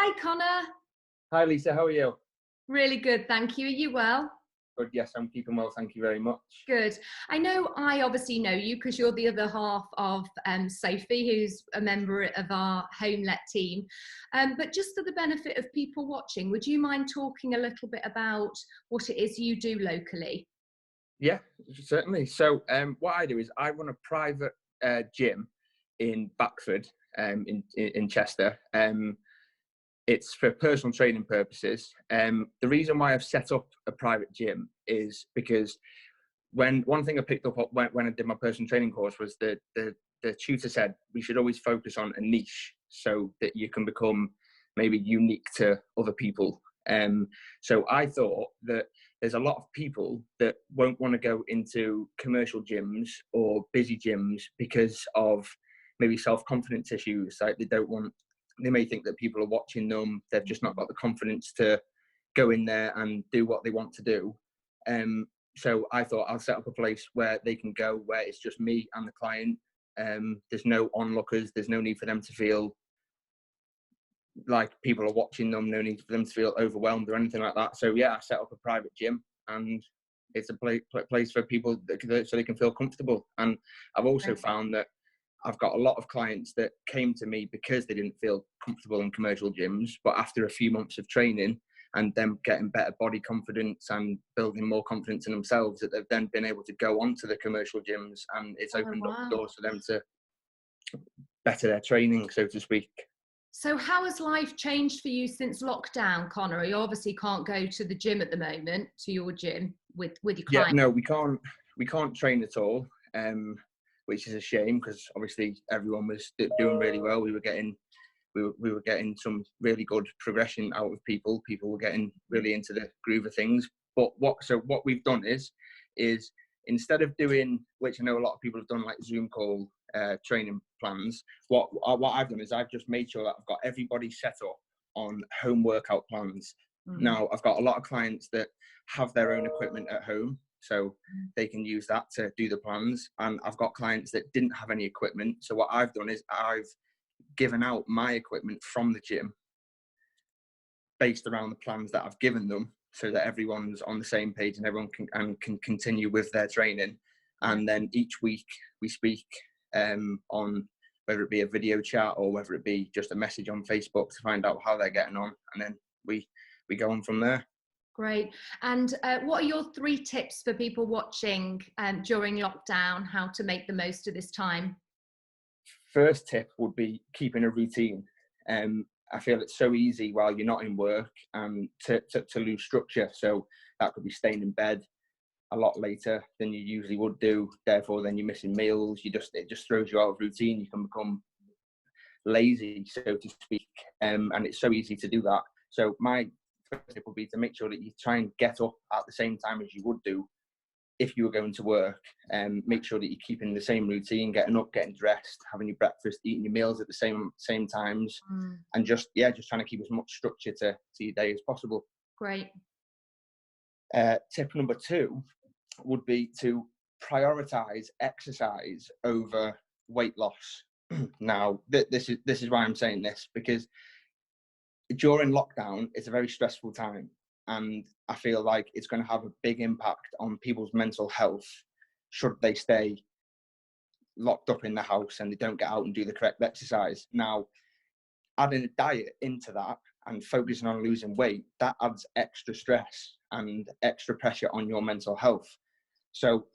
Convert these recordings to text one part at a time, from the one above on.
Hi, Connor. Hi Lisa, how are you? Really good, thank you. Are you well? Good, yes, I'm keeping well, thank you very much. Good. I know I obviously know you because you're the other half of Sophie, who's a member of our HomeLet team. But just for the benefit of people watching, would you mind talking a little bit about what it is you do locally? Yeah, certainly. So what I do is I run a private gym in Backford, in Chester. It's for personal training purposes. The reason why I've set up a private gym is because one thing I picked up when I did my personal training course was the tutor said we should always focus on a niche so that you can become maybe unique to other people. So I thought that there's a lot of people that won't want to go into commercial gyms or busy gyms because of maybe self-confidence issues. Like they may think that people are watching them. They've just not got the confidence to go in there and do what they want to do. So I thought I'll set up a place where they can go, where it's just me and the client. There's no onlookers. There's no need for them to feel like people are watching them. No need for them to feel overwhelmed or anything like that. So yeah, I set up a private gym, and it's a place for people so they can feel comfortable. And I've also found that I've got a lot of clients that came to me because they didn't feel comfortable in commercial gyms, but after a few months of training and them getting better body confidence and building more confidence in themselves, that they've then been able to go on to the commercial gyms, and it's opened up Wow. doors for them to better their training, so to speak. So how has life changed for you since lockdown, Connor? You obviously can't go to the gym at the moment, to your gym with your Yeah, client. no, we can't train at all, which is a shame because obviously everyone was doing really well. We were getting some really good progression out of people. People were getting really into the groove of things. But what we've done is instead of doing, which I know a lot of people have done, like Zoom call training plans, what I've done is I've just made sure that I've got everybody set up on home workout plans. Now, I've got a lot of clients that have their own equipment at home, so they can use that to do the plans. And I've got clients that didn't have any equipment. So what I've done is I've given out my equipment from the gym based around the plans that I've given them, so that everyone's on the same page and everyone can continue with their training. And then each week we speak on whether it be a video chat or whether it be just a message on Facebook to find out how they're getting on, and then we go on from there. Great. And what are your 3 tips for people watching during lockdown, how to make the most of this time? First tip would be keeping a routine. I feel it's so easy while you're not in work to lose structure. So that could be staying in bed a lot later than you usually would do. Therefore, then you're missing meals. It just throws you out of routine. You can become lazy, so to speak, and it's so easy to do that. So my first tip would be to make sure that you try and get up at the same time as you would do if you were going to work. Make sure that you're keeping the same routine, getting up, getting dressed, having your breakfast, eating your meals at the same times, and just trying to keep as much structure to your day as possible. Great. Tip number 2 would be to prioritize exercise over weight loss. Now, this is why I'm saying this, because during lockdown, it's a very stressful time. And I feel like it's going to have a big impact on people's mental health should they stay locked up in the house and they don't get out and do the correct exercise. Now, adding a diet into that and focusing on losing weight, that adds extra stress and extra pressure on your mental health. So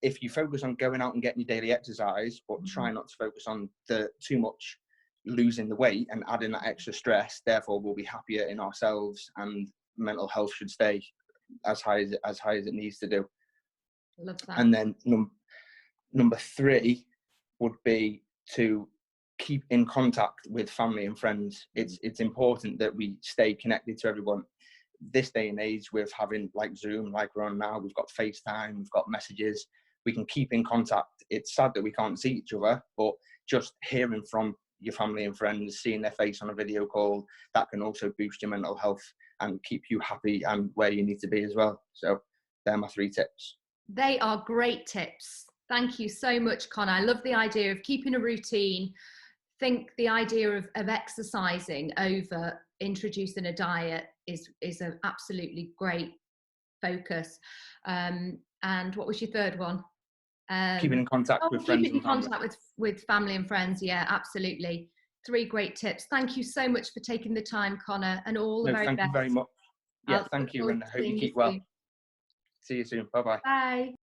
if you focus on going out and getting your daily exercise, but try not to focus on too much losing the weight and adding that extra stress, therefore we'll be happier in ourselves and mental health should stay as high as it needs to do. Love that. And then number 3 would be to keep in contact with family and friends. It's important that we stay connected to everyone. This day and age, with having like Zoom, like we're on now, we've got FaceTime, we've got messages, we can keep in contact. It's sad that we can't see each other, but just hearing from your family and friends, seeing their face on a video call, that can also boost your mental health and keep you happy and where you need to be as well. So they're my 3 tips. They are great tips. Thank you so much, Connor. I love the idea of keeping a routine, think the idea of exercising over introducing a diet is an absolutely great focus. And what was your third one? Keeping in contact with friends Keeping in and family. contact with family and friends. Yeah, absolutely. 3 great tips. Thank you so much for taking the time, Connor, and all the very best. Thank you very much. Yeah, I'll thank you, look and I forward to hope you seeing keep well. soon. See you soon. Bye-bye. Bye.